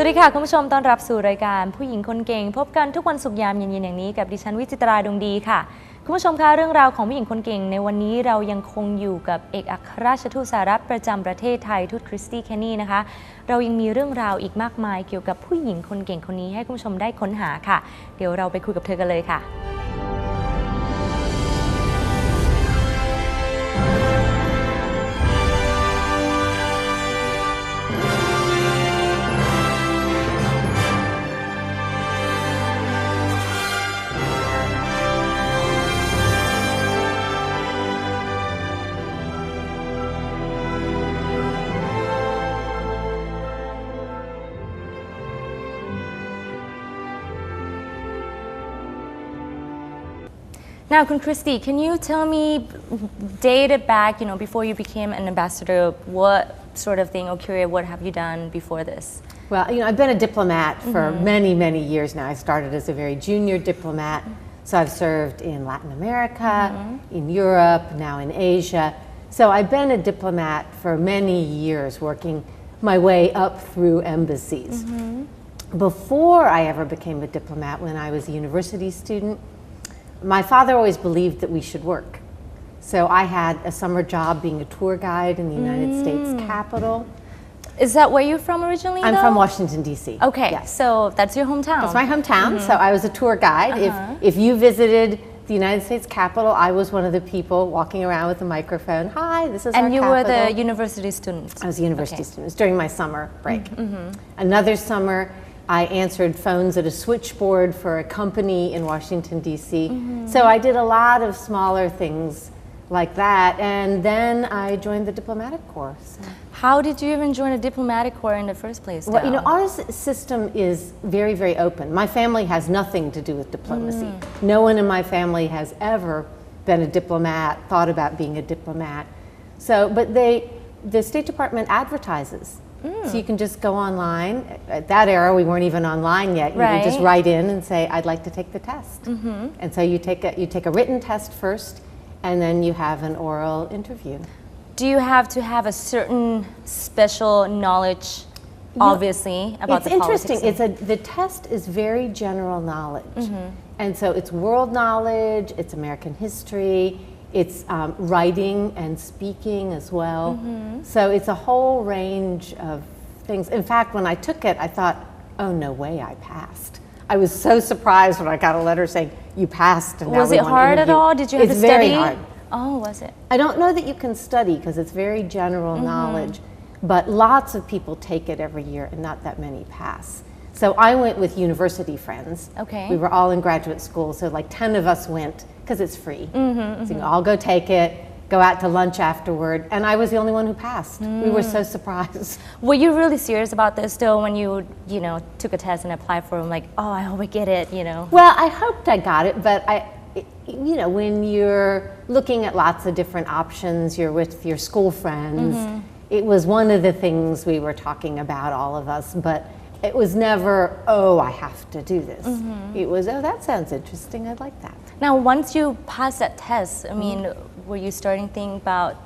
วัสดีค่ะคุณผู้ชมต้อนรับสู่รายการผู้หญิงคนเก่งพบกันทุกวันศุกร์ยามเย็นๆอย่างนี้กับดิฉันวิจิตราดวงดีค่ะคุณผู้ชมคะเรื่องราวของผู้หญิงคนเก่งในวันนี้เรายังคงอยู่กับเอกอัครราชทูตสหรัฐประจำประเทศไทยทูตคริสตี้แคนนี่นะคะเรายังมีเรื่องราวอีกมากมายเกี่ยวกับผู้หญิงคนเก่งคนนี้ให้คุณผู้ชมได้ค้นหาค่ะเดี๋ยวเราไปคุยกับเธอกันเลยค่ะNow, Kun Christy, can you tell me, dated back, before you became an ambassador, what sort of thing or career, what have you done before this? Well, I've been a diplomat for many, many years now. I started as a very junior diplomat, so I've served in Latin America, in Europe, now in Asia. So I've been a diplomat for many years, working my way up through embassies. Before I ever became a diplomat, when I was a university student, my father always believed that we should work. So I had a summer job being a tour guide in the United States Capitol. Is that where you're from originally, I'm from Washington, D.C. Okay, yes. so that's your hometown. That's my hometown, so I was a tour guide. If you visited the United States Capitol, I was one of the people walking around with a microphone. Hi, this is our And you Capitol. were the university student? I was a university student. It was during my summer break. Another summer, I answered phones at a switchboard for a company in Washington, D.C. So I did a lot of smaller things like that, and then I joined the diplomatic corps. So. How did you even join a diplomatic corps in the first place? Well, our system is very, very open. My family has nothing to do with diplomacy. No one in my family has ever been a diplomat, thought about being a diplomat. So, but the State Department advertises. So you can just go online. At that era, we weren't even online yet. You can just write in and say, I'd like to take the test. And so you take a written test first, and then you have an oral interview. Do you have to have a certain special knowledge, obviously, about the politics? It's interesting. The test is very general knowledge. And so it's world knowledge, it's American history, it's writing and speaking as well. So it's a whole range of things. In fact, when I took it, I thought, oh, no way I passed. I was so surprised when I got a letter saying, you passed. And was it hard at all? Did you have to study? It's very hard. Oh, was it? I don't know that you can study because it's very general knowledge, but lots of people take it every year and not that many pass. So I went with university friends. Okay. We were all in graduate school, so like 10 of us went because it's free. So you can all go take it, go out to lunch afterward, and I was the only one who passed. We were so surprised. Were you really serious about this still when you, took a test and applied for it? Like, oh, I hope I get it, Well, I hoped I got it, but when you're looking at lots of different options, you're with your school friends, it was one of the things we were talking about, all of us, but it was never, oh, I have to do this. It was, oh, that sounds interesting, I'd like that. Now, once you passed that test, were you starting to think about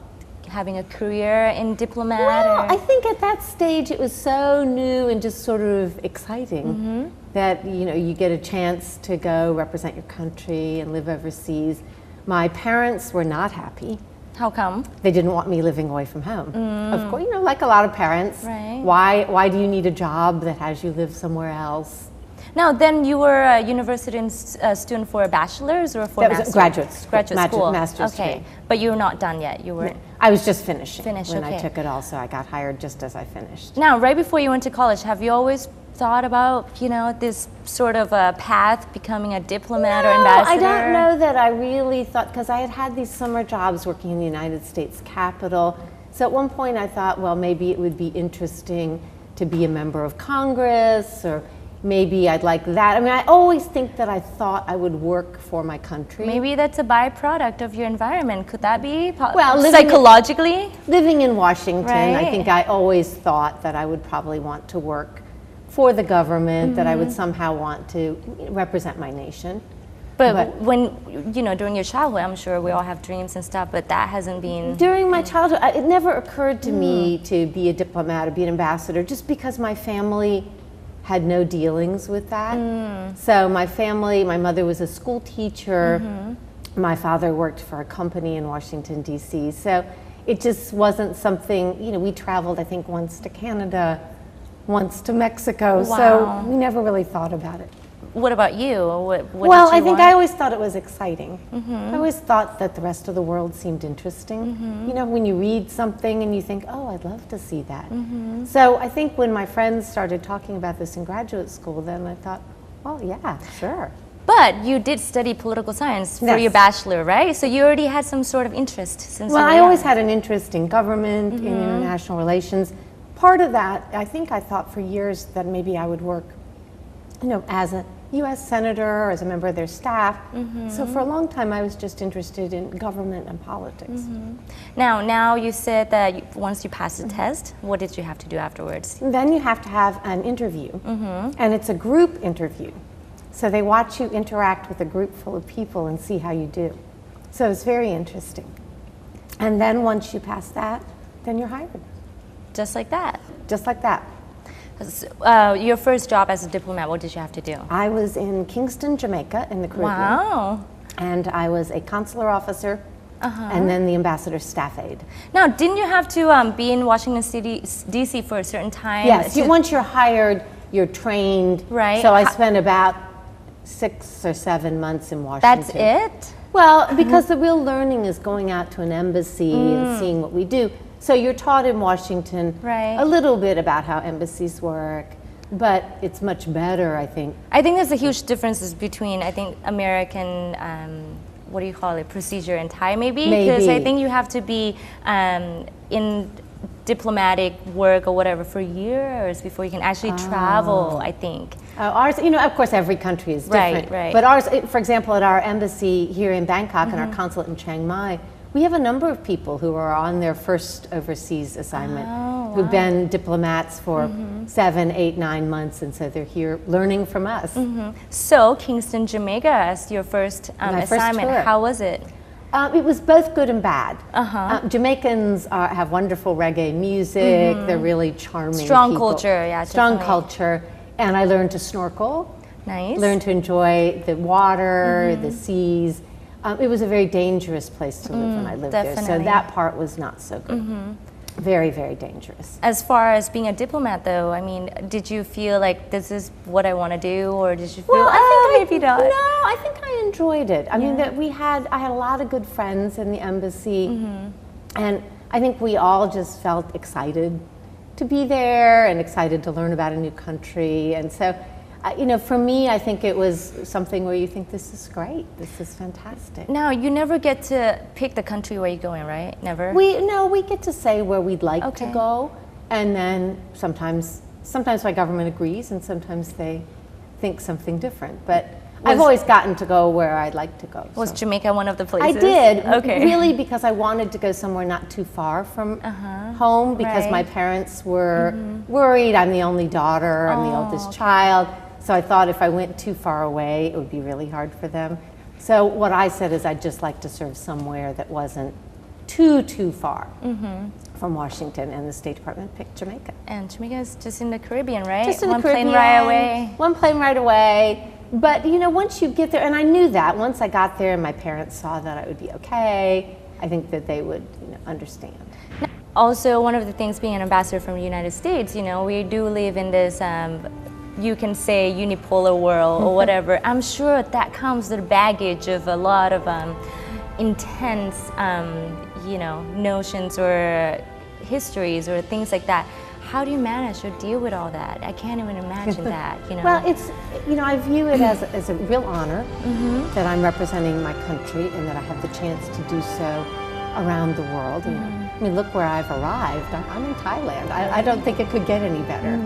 having a career in diplomat? Well, I think at that stage it was so new and just sort of exciting that, you get a chance to go represent your country and live overseas. My parents were not happy. How come? They didn't want me living away from home. Of course, like a lot of parents. Right. Why do you need a job that has you live somewhere else? Now, then you were a university student for a bachelor's or for that master's? Was graduate school. Master's okay, degree. But you're not done yet. You weren't. I was just finishing when okay. I took it all, so I got hired just as I finished. Now, right before you went to college, have you always thought about, this sort of a path, becoming a diplomat or ambassador? I don't know that I really thought, because I had these summer jobs working in the United States Capitol. So at one point I thought, well, maybe it would be interesting to be a member of Congress, or maybe I'd like that. I always think that I thought I would work for my country. Maybe that's a byproduct of your environment. Could that be? Well, psychologically? Living in Washington, right. I think I always thought that I would probably want to work for the government, that I would somehow want to represent my nation. But when, during your childhood, I'm sure we all have dreams and stuff, but that hasn't been... During my childhood, it never occurred to me to be a diplomat or be an ambassador, just because my family had no dealings with that. So my family, my mother was a school teacher. My father worked for a company in Washington, D.C. So it just wasn't something, we traveled, I think, once to Canada, once to Mexico. Wow. So we never really thought about it. What about you? What Well, did you I think want? I always thought it was exciting. I always thought that the rest of the world seemed interesting. When you read something and you think, oh, I'd love to see that. So I think when my friends started talking about this in graduate school, then I thought, well, yeah, sure. But you did study political science for Yes. your bachelor, right? So you already had some sort of interest since Well, you I were always young. had an interest in government, in international relations. Part of that, I think I thought for years that maybe I would work, as a U.S. senator or as a member of their staff. So for a long time, I was just interested in government and politics. Now you said that once you passed the test, what did you have to do afterwards? And then you have to have an interview, and it's a group interview. So they watch you interact with a group full of people and see how you do. So it's very interesting. And then once you pass that, then you're hired. Just like that. Just like that. Your first job as a diplomat, what did you have to do? I was in Kingston, Jamaica in the Caribbean. Wow. And I was a consular officer and then the ambassador's staff aide. Now, didn't you have to be in Washington D.C. for a certain time? Yes, once you're hired, you're trained. Right. So I spent about 6 or 7 months in Washington. That's it? Well, because the real learning is going out to an embassy and seeing what we do. So you're taught in Washington a little bit about how embassies work, but it's much better, I think. I think there's a huge difference between, I think, American, what do you call it, procedure and Thai maybe? Because I think you have to be in diplomatic work or whatever for years before you can actually travel, I think. Ours, of course, every country is different. Right. But ours, for example, at our embassy here in Bangkok and our consulate in Chiang Mai, we have a number of people who are on their first overseas assignment, who've been diplomats for 7, 8, 9 months, and so they're here learning from us. So, Kingston, Jamaica, as your first assignment, tour. how was it? It was both good and bad. Jamaicans have wonderful reggae music. They're really charming Strong people. culture, yeah. Strong definitely. culture. And I learned to snorkel. Nice. Learned to enjoy the water, the seas. It was a very dangerous place to live when I lived there. So Definitely. that part was not so good. Very, very dangerous. As far as being a diplomat, though, I mean, did you feel like this is what I want to do, or did you feel, maybe not? No, I think I enjoyed it. I mean, I had a lot of good friends in the embassy, and I think we all just felt excited to be there and excited to learn about a new country. And so, for me, I think it was something where you think, this is great, this is fantastic. Now, you never get to pick the country where you're going, right? Never? We get to say where we'd like to go, and then sometimes my government agrees, and sometimes they think something different. But I've always gotten to go where I'd like to go. Was so. Jamaica one of the places? I did, Okay. really, because I wanted to go somewhere not too far from home, because my parents were worried. I'm the only daughter, I'm the oldest child. So I thought if I went too far away, it would be really hard for them. So what I said is I'd just like to serve somewhere that wasn't too far from Washington, and the State Department picked Jamaica. And Jamaica is just in the Caribbean, right? Just in the One Caribbean, plane ride away. One plane ride away. But once you get there, and I knew that, once I got there and my parents saw that I would be okay, I think that they would understand. Also, one of the things being an ambassador from the United States, we do live in this you can say unipolar world or whatever. I'm sure that comes with the baggage of a lot of intense, notions or histories or things like that. How do you manage or deal with all that? I can't even imagine that. Well, it's I view it as a real honor that I'm representing my country and that I have the chance to do so around the world. I mean, look where I've arrived. I'm in Thailand. I don't think it could get any better.